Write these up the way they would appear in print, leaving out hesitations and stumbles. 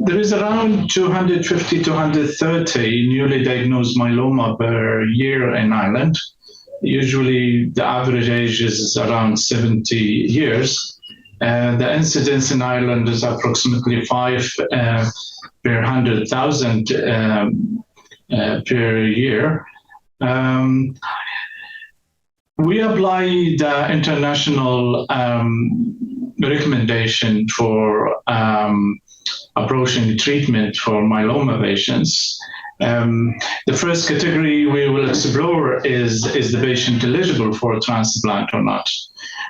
There is around 250 to 130 newly diagnosed myeloma per year in Ireland. Usually the average age is around 70 years. The incidence in Ireland is approximately 5 per 100,000 per year. We apply the international recommendation for approaching treatment for myeloma patients. The first category we will explore is the patient eligible for a transplant or not?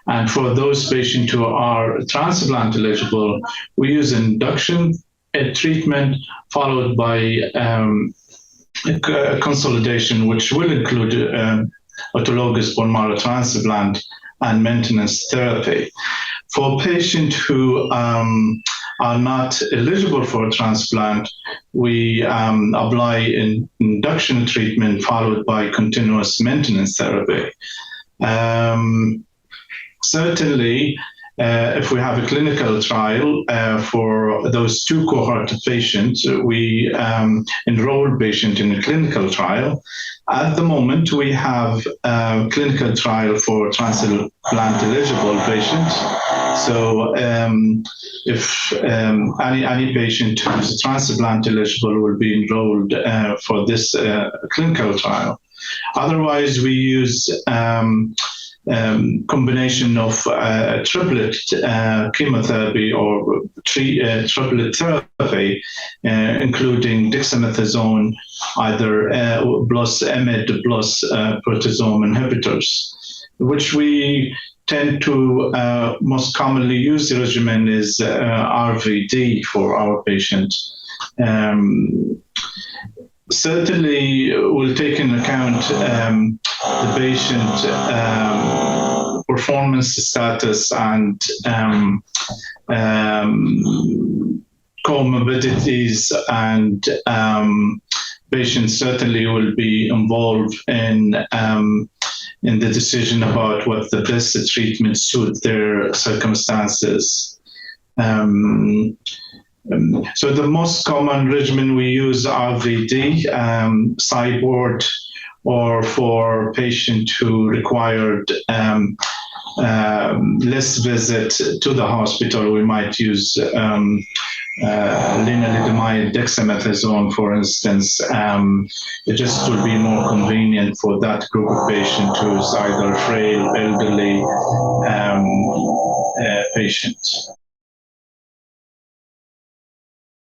And for those patients who are transplant eligible, we use induction treatment followed by consolidation, which will include autologous bone marrow transplant and maintenance therapy. For patients who are not eligible for a transplant, we apply induction treatment followed by continuous maintenance therapy. Certainly, if we have a clinical trial for those two cohort of patients, we enroll patients in a clinical trial. At the moment, we have a clinical trial for transplant eligible patients. So if any patient who is transplant eligible will be enrolled for this clinical trial. Otherwise, we use combination of triplet chemotherapy or triplet therapy, including dexamethasone, either plus IMiD plus proteasome inhibitors, which we tend to most commonly use. The regimen is RVD for our patients. Certainly, we'll take into account the patient performance status and comorbidities, and patients certainly will be involved in the decision about what the best treatment suit their circumstances. So the most common regimen we use RVD, sideboard, or for patients who required less visit to the hospital, we might use Lenalidomide, Dexamethasone, for instance. It just will be more convenient for that group of patients who is either frail, elderly patients.